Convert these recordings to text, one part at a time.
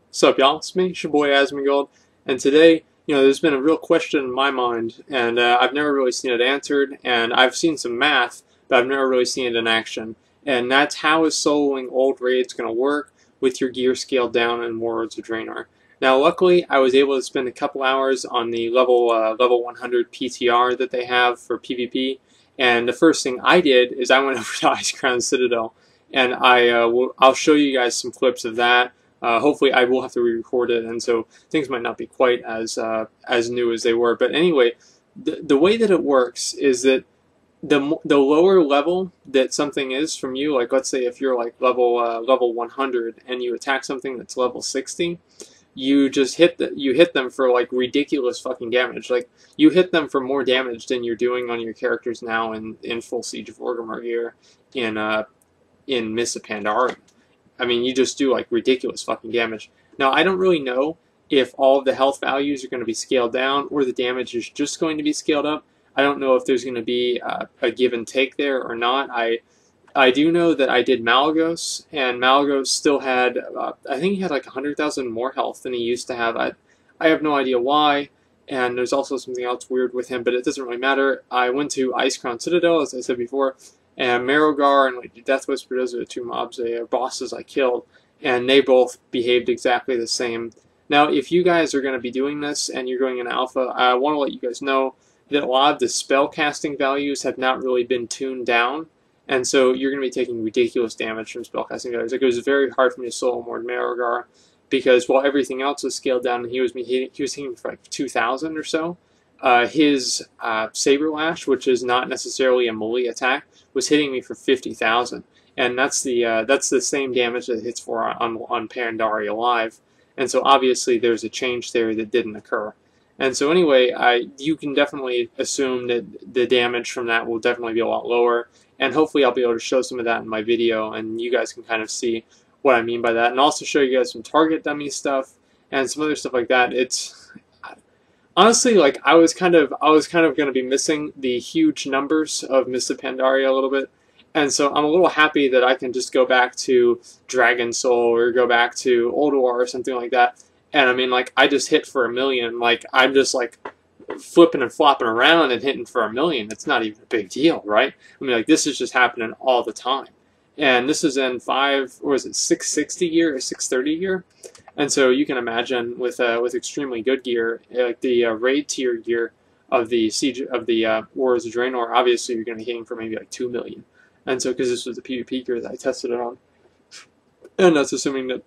What's up, y'all? It's me, it's your boy Asmongold, and today, there's been a real question in my mind, and I've never really seen it answered, and I've seen some math, but I've never really seen it in action, and that's how is soloing old raids going to work with your gear scaled down in Warlords of Draenor. Now, luckily, I was able to spend a couple hours on the level 100 PTR that they have for PvP, and the first thing I did is I went over to Icecrown Citadel, and I'll show you guys some clips of that. Hopefully, I will have to re-record it, and so things might not be quite as new as they were. But anyway, the way that it works is that the lower level that something is from you, like let's say if you're like level 100 and you attack something that's level 60, you just hit them for like ridiculous fucking damage. Like you hit them for more damage than you're doing on your characters now in full Siege of Orgrimmar here in Mists of Pandaria. I mean, you just do like ridiculous fucking damage. Now, I don't really know if all of the health values are going to be scaled down or the damage is just going to be scaled up. I don't know if there's going to be a give and take there or not. I do know that I did Malygos, and Malygos still had, I think he had like 100,000 more health than he used to have. I have no idea why, and there's also something else weird with him, but it doesn't really matter. I went to Icecrown Citadel, as I said before, and Marrowgar and like Death Whisper, those are the two mobs, they are bosses I killed, and they both behaved exactly the same. Now, if you guys are going to be doing this and you're going in alpha, I want to let you guys know that a lot of the spell casting values have not really been tuned down, and so you're going to be taking ridiculous damage from spell casting values. Like, it was very hard for me to solo more Marrowgar because while everything else was scaled down, and he was hitting for like 2,000 or so. His Saber Lash, which is not necessarily a melee attack, was hitting me for 50,000, and that's the same damage that it hits for on Pandaria Live, and so obviously there's a change there that didn't occur. And so anyway, you can definitely assume that the damage from that will definitely be a lot lower, and hopefully I'll be able to show some of that in my video, and you guys can kind of see what I mean by that, and also show you guys some target dummy stuff and some other stuff like that. Honestly, like I was kind of going to be missing the huge numbers of Mists of Pandaria a little bit, and so I'm a little happy that I can just go back to Dragon Soul or go back to Ulduar or something like that. And I mean, like I just hit for 1,000,000. Like I'm just like flipping and flopping around and hitting for 1,000,000. It's not even a big deal, right? I mean, like this is just happening all the time. And this is in 660 gear or 630 gear. And so you can imagine with extremely good gear, like the raid tier gear of the Siege of the Warlords of Draenor, obviously you're going to be hitting for maybe like 2 million. And so because this was the PvP gear that I tested it on, and that's assuming that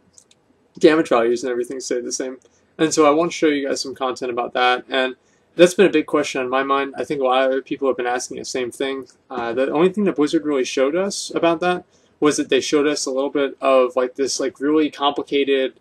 damage values and everything stay the same. And so I want to show you guys some content about that, and that's been a big question on my mind. I think a lot of other people have been asking the same thing. The only thing that Blizzard really showed us about that was that they showed us a little bit of like this like really complicated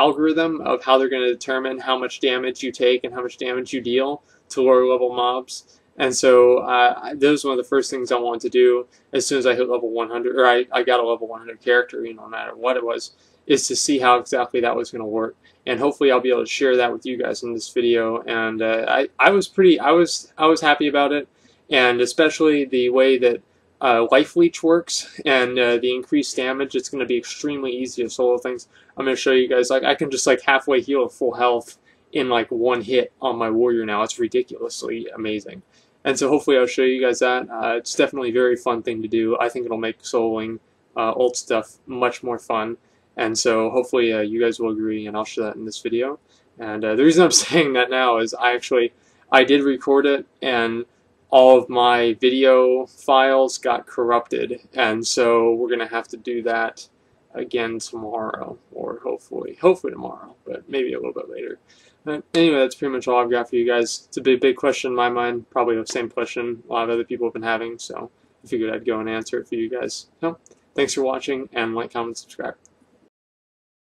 algorithm of how they're going to determine how much damage you take and how much damage you deal to lower level mobs. And so that was one of the first things I wanted to do as soon as I hit level 100, or I got a level 100 character, no matter what it was, is to see how exactly that was going to work. And hopefully I'll be able to share that with you guys in this video. And I was happy about it, and especially the way that Life Leech works and the increased damage. It's going to be extremely easy to solo things. I'm going to show you guys, like I can just like halfway heal at full health in like one hit on my warrior now. It's ridiculously amazing. And so hopefully I'll show you guys that. It's definitely a very fun thing to do. I think it'll make soloing old stuff much more fun. And so hopefully you guys will agree, and I'll show that in this video. And the reason I'm saying that now is I did record it, and all of my video files got corrupted, and so we're gonna have to do that again tomorrow, or hopefully tomorrow, but maybe a little bit later. But anyway, that's pretty much all I've got for you guys. It's a big question in my mind, probably the same question a lot of other people have been having, so I figured I'd go and answer it for you guys. So, thanks for watching, and like, comment, subscribe.